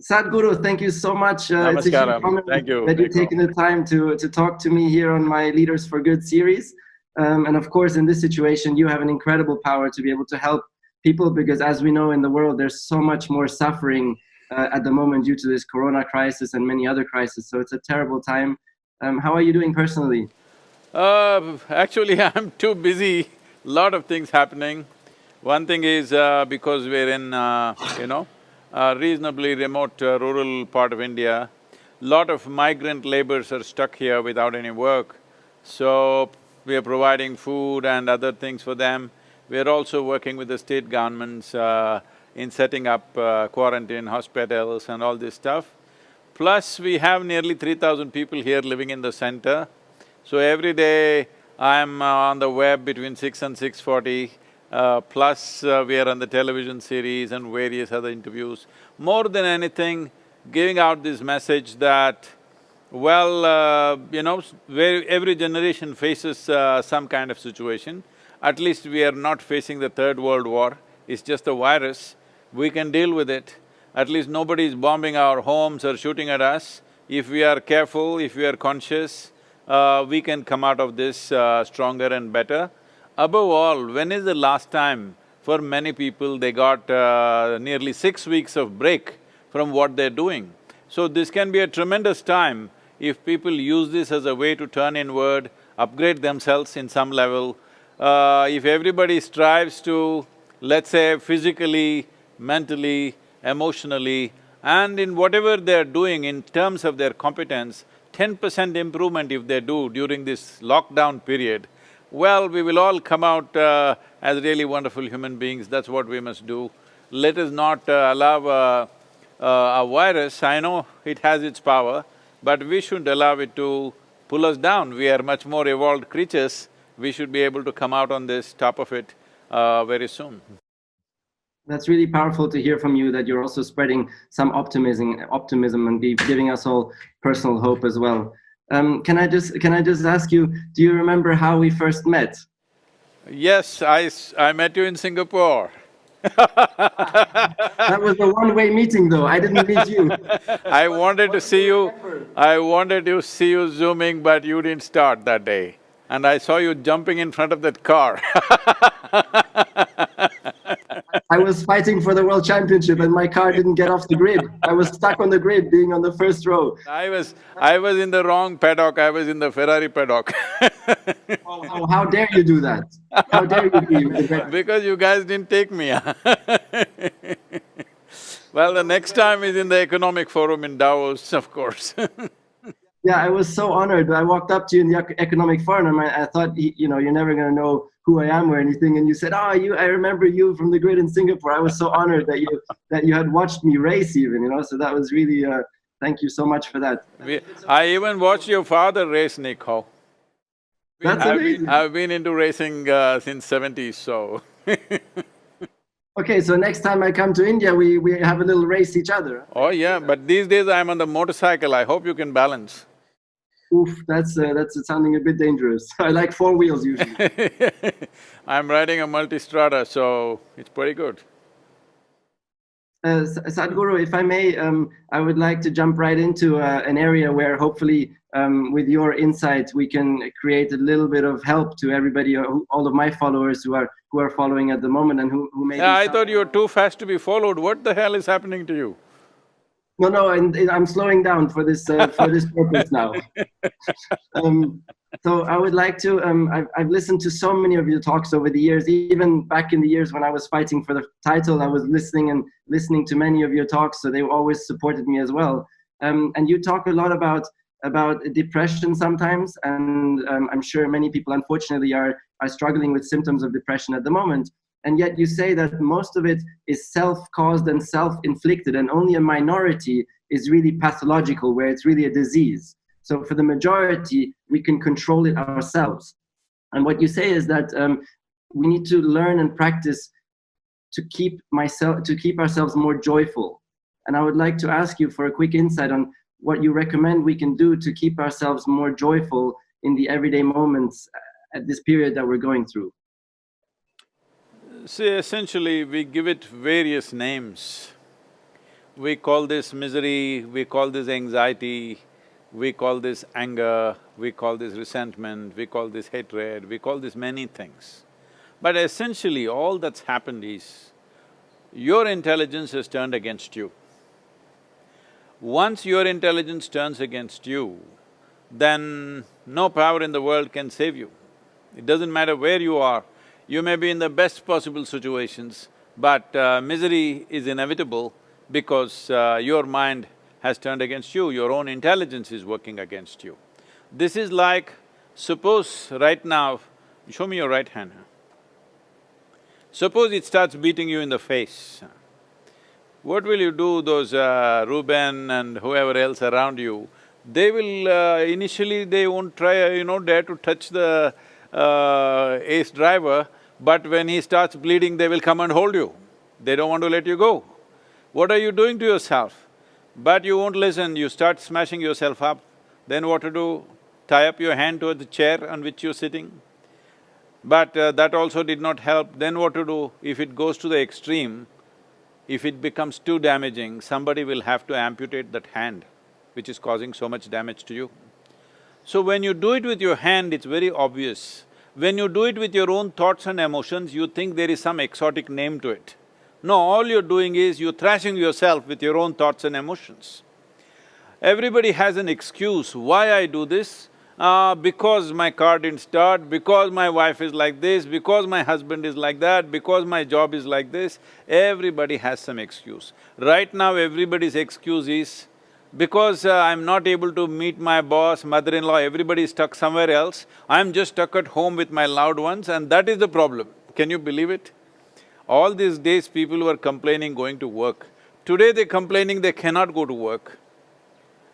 Sadhguru, thank you so much. It's a huge Namaskaram. honor Thank you, that you've Nico. taken the time to talk to me here on my Leaders for Good series. And of course, in this situation, you have an incredible power to be able to help people because, as we know in the world, there's so much more suffering at the moment due to this corona crisis and many other crises. So it's a terrible time. How are you doing personally? Actually, I'm too busy, lot of things happening. One thing is, because we're in, a reasonably remote rural part of India, lot of migrant laborers are stuck here without any work. So, we are providing food and other things for them. We are also working with the state governments in setting up quarantine hospitals and all this stuff. Plus, we have nearly 3,000 people here living in the center. So every day I'm on the web between 6 and 6:40, plus we are on the television series and various other interviews. More than anything, giving out this message that, well, where every generation faces some kind of situation. At least we are not facing the Third World War, it's just a virus, we can deal with it. At least nobody is bombing our homes or shooting at us. If we are careful, if we are conscious, we can come out of this stronger and better. Above all, when is the last time for many people they got nearly 6 weeks of break from what they're doing? So this can be a tremendous time if people use this as a way to turn inward, upgrade themselves in some level. If everybody strives to, let's say, physically, mentally, emotionally, and in whatever they're doing in terms of their competence, 10% improvement if they do during this lockdown period, well, we will all come out as really wonderful human beings, that's what we must do. Let us not allow a virus, I know it has its power, but we shouldn't allow it to pull us down. We are much more evolved creatures, we should be able to come out on this, top of it, very soon. That's really powerful to hear from you that you're also spreading some optimism and giving us all personal hope as well. Can I just ask you, do you remember how we first met? Yes, I met you in Singapore. That was a one-way meeting though, I didn't meet you. I wanted to see you… I wanted to see you zooming, but you didn't start that day. And I saw you jumping in front of that car. I was fighting for the world championship and my car didn't get off the grid. I was stuck on the grid being on the first row. I was in the wrong paddock, I was in the Ferrari paddock. Oh, how dare you do that? How dare you be… Because you guys didn't take me. Well, the next time is in the economic forum in Davos, of course. Yeah, I was so honored. I walked up to you in the economic forum and I thought, you're never gonna know who I am or anything. And you said, I remember you from the grid in Singapore. I was so honored that you had watched me race even, so that was really… thank you so much for that. I even watched your father race, Nico. That's amazing. I've been into racing since '70s, so Okay, so next time I come to India, we have a little race each other. Oh yeah, but these days I'm on the motorcycle, I hope you can balance. Oof, that's sounding a bit dangerous. I like 4 wheels usually. I'm riding a multistrada, so it's pretty good. Sadhguru, if I may, I would like to jump right into an area where hopefully with your insight we can create a little bit of help to everybody, all of my followers who are following at the moment and who may… Yeah, I thought you were too fast to be followed, what the hell is happening to you? No, and I'm slowing down for this purpose now. So I would like to… I've listened to so many of your talks over the years, even back in the years when I was fighting for the title, I was listening to many of your talks, so they always supported me as well. And you talk a lot about depression sometimes, and I'm sure many people unfortunately are struggling with symptoms of depression at the moment. And yet you say that most of it is self-caused and self-inflicted, and only a minority is really pathological, where it's really a disease. So for the majority, we can control it ourselves. And what you say is that we need to learn and practice to keep ourselves more joyful. And I would like to ask you for a quick insight on what you recommend we can do to keep ourselves more joyful in the everyday moments at this period that we're going through. See, essentially we give it various names. We call this misery, we call this anxiety, we call this anger, we call this resentment, we call this hatred, we call this many things. But essentially, all that's happened is, your intelligence has turned against you. Once your intelligence turns against you, then no power in the world can save you. It doesn't matter where you are, you may be in the best possible situations, but misery is inevitable because your mind has turned against you, your own intelligence is working against you. This is like, suppose right now, show me your right hand. Suppose it starts beating you in the face. What will you do? Those Reuben and whoever else around you, they will initially they won't try, dare to touch the ace driver, but when he starts bleeding, they will come and hold you. They don't want to let you go. What are you doing to yourself? But you won't listen, you start smashing yourself up. Then what to do? Tie up your hand to the chair on which you're sitting. But that also did not help. Then what to do? If it goes to the extreme, if it becomes too damaging, somebody will have to amputate that hand, which is causing so much damage to you. So when you do it with your hand, it's very obvious. When you do it with your own thoughts and emotions, you think there is some exotic name to it. No, all you're doing is you're thrashing yourself with your own thoughts and emotions. Everybody has an excuse, why I do this? Because my car didn't start, because my wife is like this, because my husband is like that, because my job is like this. Everybody has some excuse. Right now everybody's excuse is, because I'm not able to meet my boss, mother-in-law, everybody is stuck somewhere else, I'm just stuck at home with my loved ones and that is the problem. Can you believe it? All these days people were complaining going to work. Today they're complaining they cannot go to work.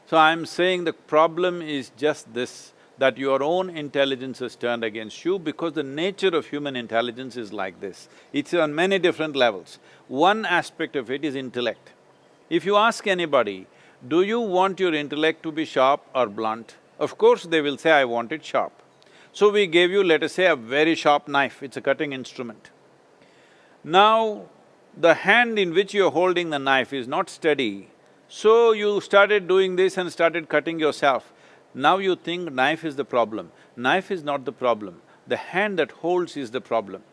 So I'm saying the problem is just this, that your own intelligence has turned against you because the nature of human intelligence is like this. It's on many different levels. One aspect of it is intellect. If you ask anybody, do you want your intellect to be sharp or blunt? Of course they will say, I want it sharp. So we gave you, let us say, a very sharp knife, it's a cutting instrument. Now, the hand in which you're holding the knife is not steady, so you started doing this and started cutting yourself. Now you think knife is the problem. Knife is not the problem, the hand that holds is the problem.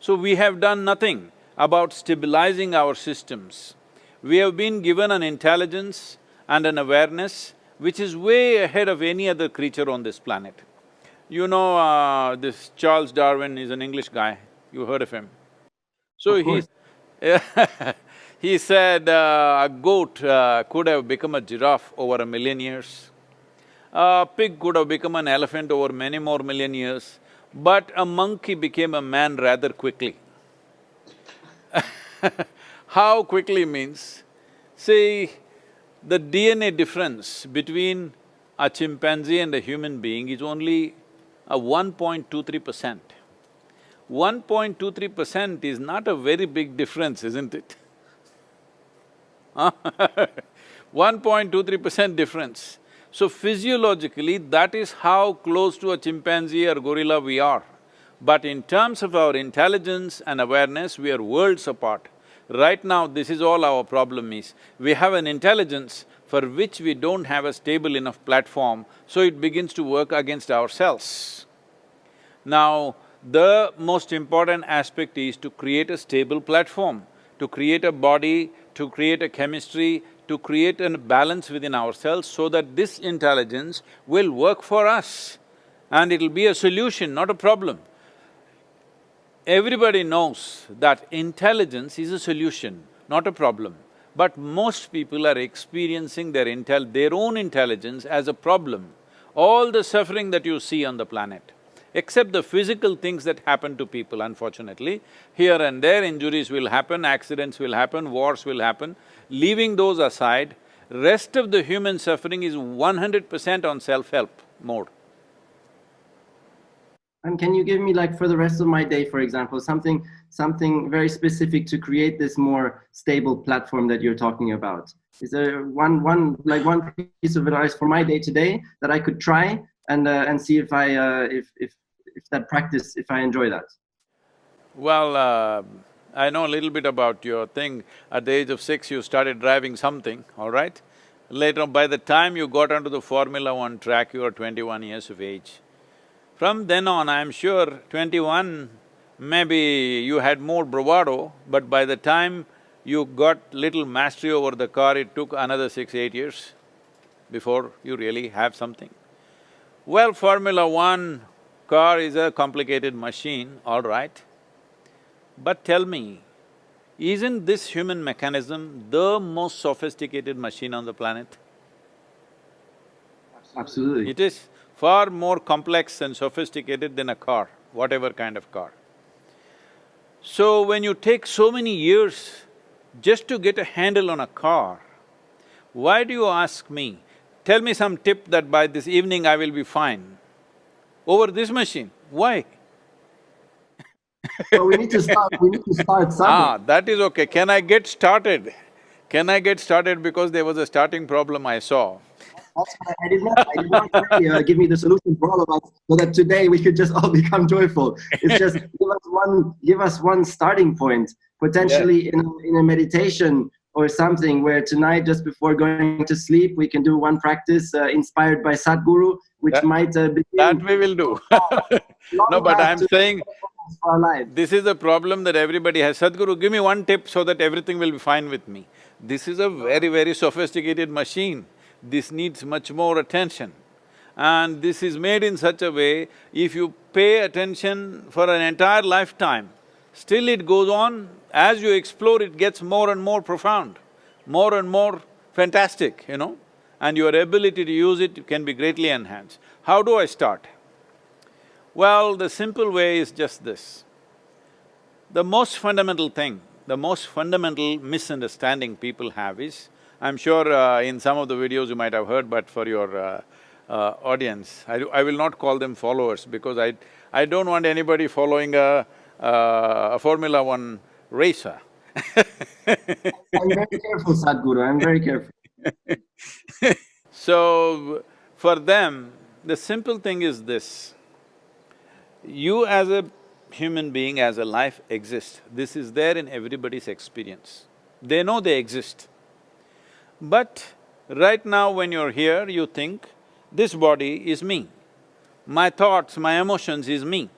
So we have done nothing about stabilizing our systems. We have been given an intelligence and an awareness which is way ahead of any other creature on this planet. You know, this Charles Darwin is an English guy, you heard of him. So he said a goat could have become a giraffe over 1,000,000 years. A pig could have become an elephant over many more million years, but a monkey became a man rather quickly. How quickly means, see, the DNA difference between a chimpanzee and a human being is only a 1.23%. 1.23% is not a very big difference, isn't it? 1.23% difference. So physiologically, that is how close to a chimpanzee or gorilla we are. But in terms of our intelligence and awareness, we are worlds apart. Right now, this is all our problem is. We have an intelligence for which we don't have a stable enough platform, so it begins to work against ourselves. Now, the most important aspect is to create a stable platform, to create a body, to create a chemistry, to create a balance within ourselves so that this intelligence will work for us and it'll be a solution, not a problem. Everybody knows that intelligence is a solution, not a problem. But most people are experiencing their own intelligence as a problem. All the suffering that you see on the planet, except the physical things that happen to people, unfortunately, here and there injuries will happen, accidents will happen, wars will happen. Leaving those aside, rest of the human suffering is 100% on self-help mode. And can you give me, like, for the rest of my day, for example, something very specific to create this more stable platform that you're talking about? Is there one piece of advice for my day today that I could try and see if I enjoy that? Well, I know a little bit about your thing. At the age of 6, you started driving something, all right? Later on, by the time you got onto the Formula One track, you were 21 years of age. From then on, I'm sure 21, maybe you had more bravado, but by the time you got little mastery over the car, it took another 6, 8 years before you really have something. Well, Formula One car is a complicated machine, all right. But tell me, isn't this human mechanism the most sophisticated machine on the planet? Absolutely. It is far more complex and sophisticated than a car, whatever kind of car. So when you take so many years just to get a handle on a car, why do you ask me, tell me some tip that by this evening I will be fine? Over this machine, why? So we need to start somewhere. That is okay. Can I get started? Can I get started because there was a starting problem I saw. That's why I did not say, give me the solution for all of us, so that today we could just all become joyful. It's just give us one starting point, potentially in a meditation or something, where tonight, just before going to sleep, we can do one practice inspired by Sadhguru, which might begin… That we will do. No, but I'm saying, for our lives. this is the problem that everybody has. Sadhguru, give me one tip so that everything will be fine with me. This is a very, very sophisticated machine. This needs much more attention. And this is made in such a way, if you pay attention for an entire lifetime, still it goes on, as you explore it gets more and more profound, more and more fantastic, you know, and your ability to use it can be greatly enhanced. How do I start? Well, the simple way is just this. The most fundamental thing, the most fundamental misunderstanding people have is, I'm sure in some of the videos you might have heard, but for your audience, I will not call them followers because I don't want anybody following a Formula One racer. I'm very careful, Sadhguru, I'm very careful. So, for them, the simple thing is this. You as a human being, as a life exists. This is there in everybody's experience. They know they exist. But right now when you're here, you think, this body is me. My thoughts, my emotions is me.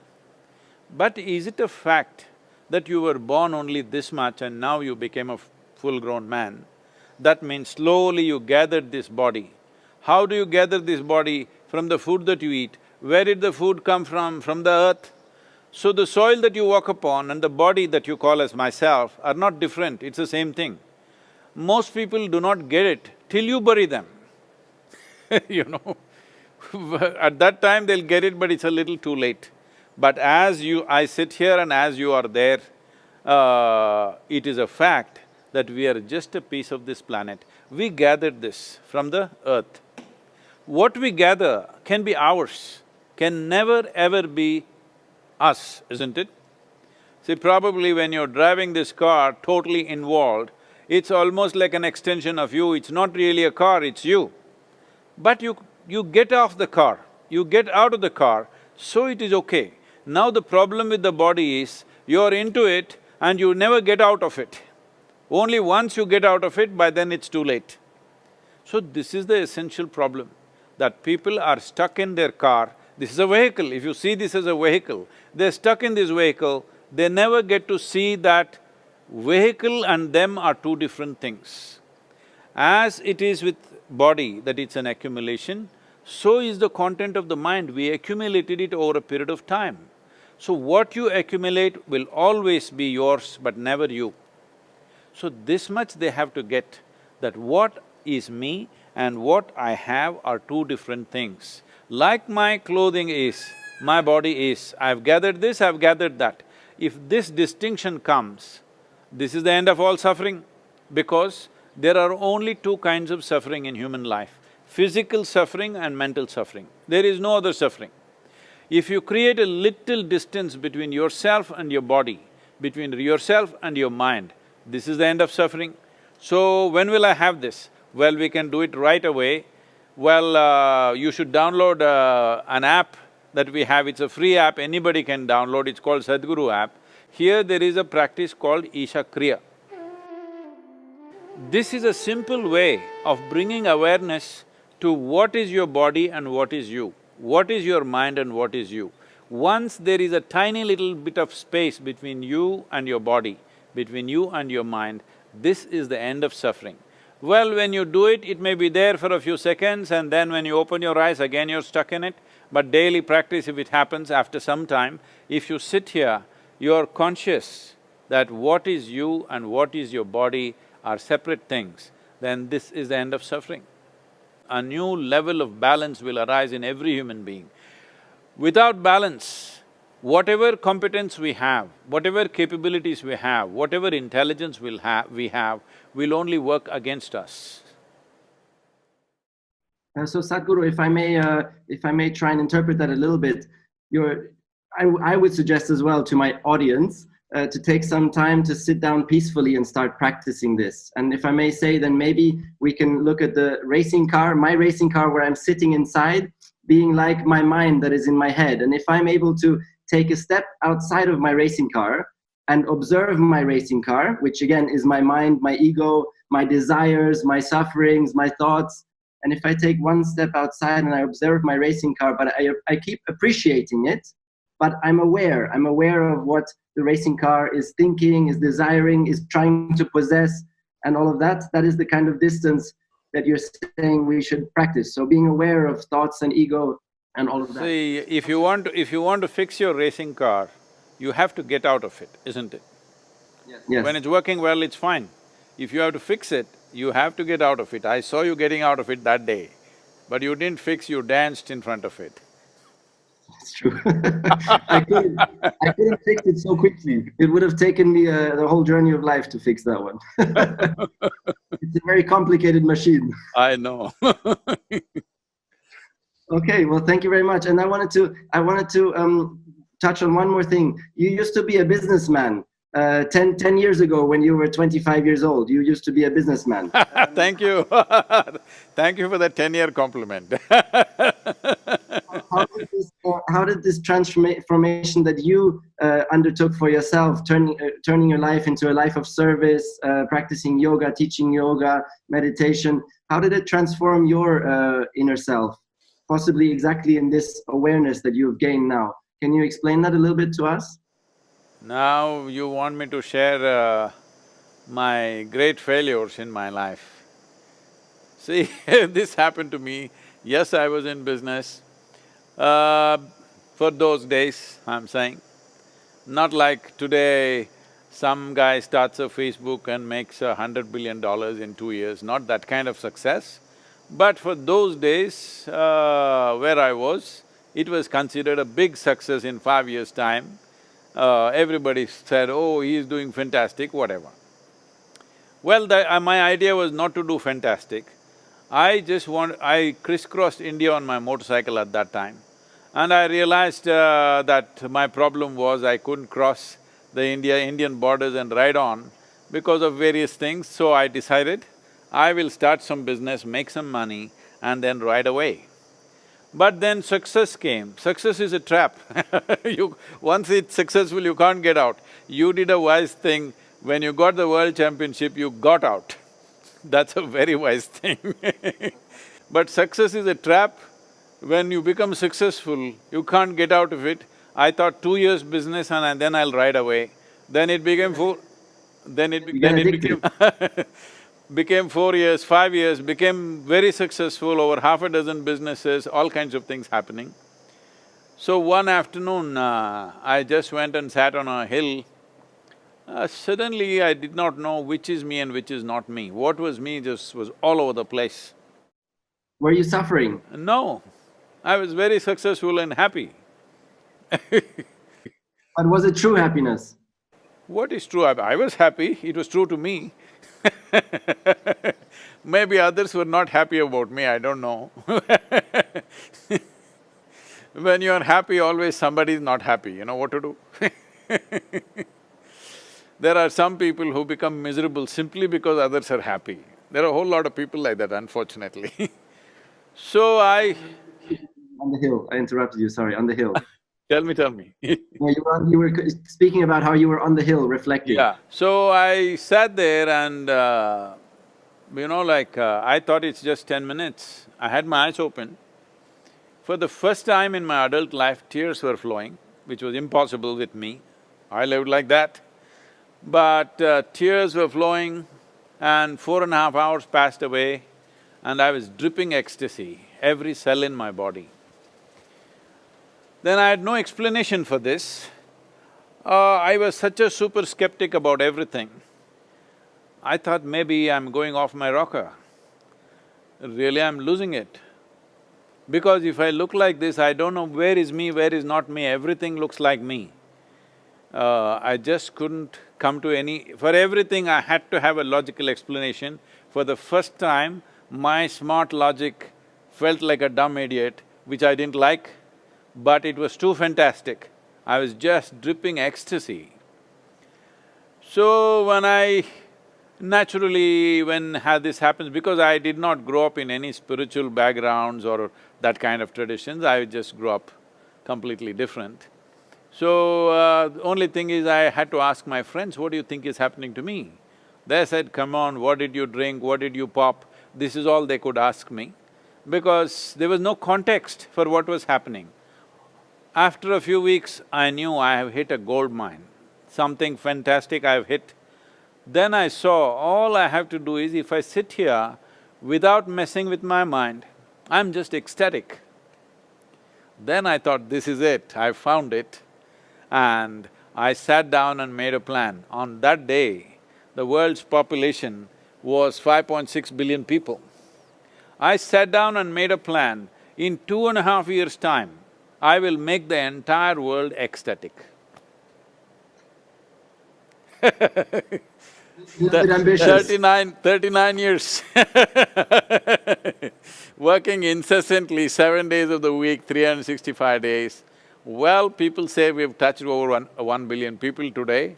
But is it a fact that you were born only this much and now you became a full-grown man? That means slowly you gathered this body. How do you gather this body? From the food that you eat. Where did the food come from? From the earth. So the soil that you walk upon and the body that you call as myself are not different, it's the same thing. Most people do not get it till you bury them. You know, at that time they'll get it, but it's a little too late. But as I sit here and as you are there, it is a fact that we are just a piece of this planet. We gathered this from the earth. What we gather can be ours, can never ever be us, isn't it? See, probably when you're driving this car totally involved, it's almost like an extension of you, it's not really a car, it's you. But you get off the car, you get out of the car, so it is okay. Now the problem with the body is, you're into it and you never get out of it. Only once you get out of it, by then it's too late. So this is the essential problem, that people are stuck in their car. This is a vehicle, if you see this as a vehicle, they're stuck in this vehicle, they never get to see that vehicle and them are two different things. As it is with body, that it's an accumulation, so is the content of the mind, we accumulated it over a period of time. So what you accumulate will always be yours but never you. So this much they have to get, that what is me and what I have are two different things. Like my clothing is, my body is, I've gathered this, I've gathered that. If this distinction comes, this is the end of all suffering, because there are only two kinds of suffering in human life, physical suffering and mental suffering. There is no other suffering. If you create a little distance between yourself and your body, between yourself and your mind, this is the end of suffering. So when will I have this? Well, we can do it right away. Well, you should download an app that we have, it's a free app, anybody can download, it's called Sadhguru app. Here there is a practice called Isha Kriya. This is a simple way of bringing awareness to what is your body and what is you, what is your mind and what is you. Once there is a tiny little bit of space between you and your body, between you and your mind, this is the end of suffering. Well, when you do it, it may be there for a few seconds and then when you open your eyes, again you're stuck in it. But daily practice, if it happens after some time, if you sit here, you're conscious that what is you and what is your body are separate things, then this is the end of suffering. A new level of balance will arise in every human being. Without balance, whatever competence we have, whatever capabilities we have, whatever intelligence we have, will only work against us. So Sadhguru, if I may try and interpret that a little bit, I would suggest as well to my audience to take some time to sit down peacefully and start practicing this. And if I may say, then maybe we can look at the racing car, my racing car where I'm sitting inside, being like my mind that is in my head. And if I'm able to take a step outside of my racing car and observe my racing car, which again is my mind, my ego, my desires, my sufferings, my thoughts, and if I take one step outside and I observe my racing car, but I keep appreciating it, but I'm aware of what the racing car is thinking, is desiring, is trying to possess, and all of that, that is the kind of distance that you're saying we should practice. So being aware of thoughts and ego and all of that. See, if you want to fix your racing car, you have to get out of it, isn't it? Yes. When it's working well, it's fine. If you have to fix it, you have to get out of it. I saw you getting out of it that day, but you didn't fix, you danced in front of it. It's true. I couldn't fix it so quickly. It would have taken me the whole journey of life to fix that one. It's a very complicated machine. I know. Okay, well, thank you very much. And I wanted to touch on one more thing. You used to be a businessman 10 years ago when you were 25 years old. You used to be a businessman. Thank you. Thank you for that 10-year compliment. How did this transformation that you undertook for yourself, turning your life into a life of service, practicing yoga, teaching yoga, meditation, how did it transform your inner self? Possibly exactly in this awareness that you've gained now. Can you explain that a little bit to us? Now you want me to share my great failures in my life. See, this happened to me. Yes, I was in business. For those days, I'm saying. Not like today, some guy starts a Facebook and makes $100 billion in 2 years, not that kind of success. But for those days, where I was, it was considered a big success in 5 years' time. Everybody said, oh, he is doing fantastic, whatever. Well, my idea was not to do fantastic. I crisscrossed India on my motorcycle at that time. And I realized that my problem was I couldn't cross the Indian borders and ride on because of various things. So I decided I will start some business, make some money and then ride away. But then success came. Success is a trap. Once it's successful, you can't get out. You did a wise thing. When you got the world championship, you got out. That's a very wise thing. But success is a trap. When you become successful, you can't get out of it. I thought 2 years business and then I'll ride away. Then it became became 4 years, 5 years, became very successful, over half a dozen businesses, all kinds of things happening. So one afternoon, I just went and sat on a hill. Suddenly I did not know which is me and which is not me. What was me just was all over the place. Were you suffering? No, I was very successful and happy. But was it true happiness? What is true? I was happy, it was true to me. Maybe others were not happy about me, I don't know. When you're happy, always somebody is not happy, you know what to do. There are some people who become miserable simply because others are happy. There are a whole lot of people like that, unfortunately. So On the hill, I interrupted you, sorry, on the hill. Tell me, tell me. Yeah, you were speaking about how you were on the hill reflecting. Yeah, so I sat there and, I thought it's just 10 minutes. I had my eyes open. For the first time in my adult life, tears were flowing, which was impossible with me. I lived like that. But tears were flowing and 4.5 hours passed away and I was dripping ecstasy, every cell in my body. Then I had no explanation for this. I was such a super skeptic about everything. I thought maybe I'm going off my rocker. Really, I'm losing it. Because if I look like this, I don't know where is me, where is not me, everything looks like me. I just couldn't come to any… For everything I had to have a logical explanation. For the first time, my smart logic felt like a dumb idiot, which I didn't like, but it was too fantastic. I was just dripping ecstasy. So naturally, when this happens, because I did not grow up in any spiritual backgrounds or that kind of traditions, I just grew up completely different. So, the only thing is I had to ask my friends, what do you think is happening to me? They said, come on, what did you drink, what did you pop? This is all they could ask me, because there was no context for what was happening. After a few weeks, I knew I have hit a gold mine, something fantastic I have hit. Then I saw all I have to do is if I sit here without messing with my mind, I'm just ecstatic. Then I thought, this is it, I found it. And I sat down and made a plan. On that day, the world's population was 5.6 billion people. I sat down and made a plan, in 2.5 years' time, I will make the entire world ecstatic. Ambitious. 39 years working incessantly, 7 days of the week, 365 days. Well, people say we've touched over 1 billion people today,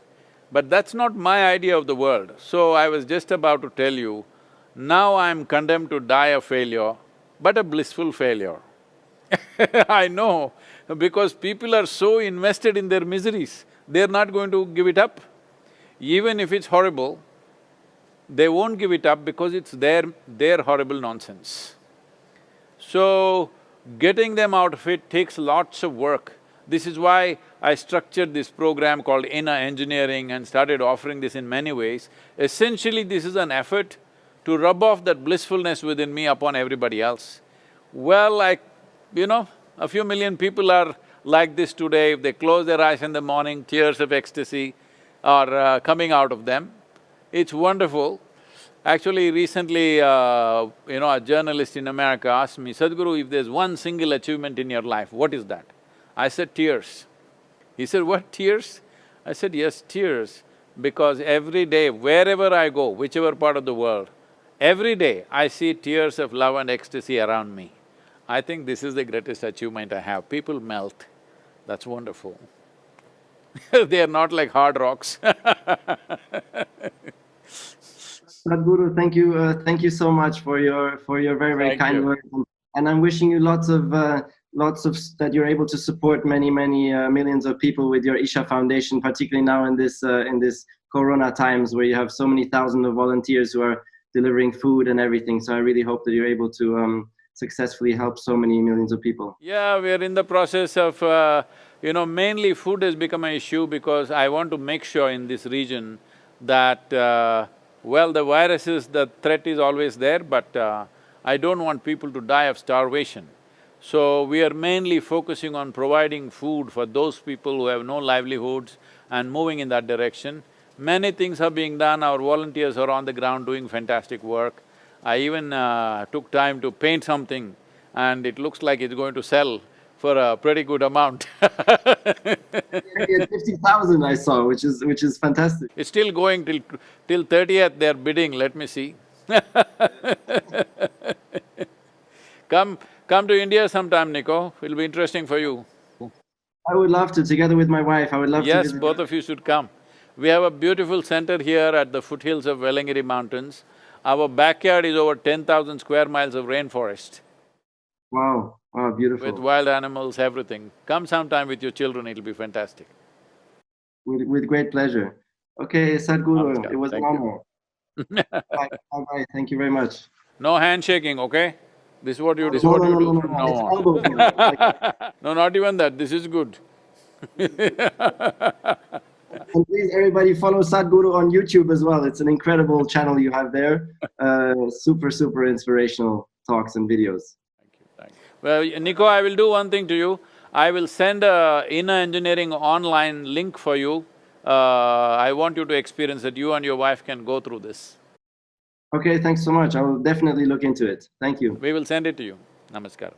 but that's not my idea of the world. So I was just about to tell you, now I'm condemned to die a failure, but a blissful failure. I know, because people are so invested in their miseries, they're not going to give it up. Even if it's horrible, they won't give it up because it's their horrible nonsense. So, getting them out of it takes lots of work. This is why I structured this program called Inner Engineering and started offering this in many ways. Essentially, this is an effort to rub off that blissfulness within me upon everybody else. Well, a few million people are like this today. If they close their eyes in the morning, tears of ecstasy are coming out of them. It's wonderful. Actually, recently, a journalist in America asked me, Sadhguru, if there's one single achievement in your life, what is that? I said, tears. He said, what, tears? I said, yes, tears, because every day, wherever I go, whichever part of the world, every day I see tears of love and ecstasy around me. I think this is the greatest achievement I have. People melt, that's wonderful. They are not like hard rocks. Sadhguru, thank you so much for your very, very kind words, and I'm wishing you lots of that you're able to support many millions of people with your Isha Foundation, particularly now in this Corona times where you have so many thousands of volunteers who are delivering food and everything. So I really hope that you're able to successfully help so many millions of people. Yeah, we are in the process of mainly food has become an issue because I want to make sure in this region that well, the viruses, the threat is always there, but I don't want people to die of starvation. So we are mainly focusing on providing food for those people who have no livelihoods and moving in that direction. Many things are being done, our volunteers are on the ground doing fantastic work. I even took time to paint something and it looks like it's going to sell for a pretty good amount. 50,000 I saw, which is fantastic. It's still going till 30th, they're bidding, let me see. Come to India sometime, Nico, it'll be interesting for you. I would love to, together with my wife, I would love to Yes, visit. both of you should come. We have a beautiful center here at the foothills of Velangiri Mountains. Our backyard is over 10,000 square miles of rainforest. Wow, wow, beautiful. with wild animals, everything. Come sometime with your children, it'll be fantastic. With great pleasure. Okay, Sadhguru, Namaskar. it was an Thank you. honor. Bye, bye. Thank you very much. No handshaking, okay? This is what you No, no, no, do no, from no. now It's on. elbows now. Like, No, not even that, this is good. and please, everybody, follow Sadhguru on YouTube as well. It's an incredible channel you have there. Super inspirational talks and videos. Thank you. Well, Nico, I will do one thing to you. I will send a inner engineering online link for you. I want you to experience that you and your wife can go through this. Okay, thanks so much. I will definitely look into it. Thank you. We will send it to you. Namaskaram.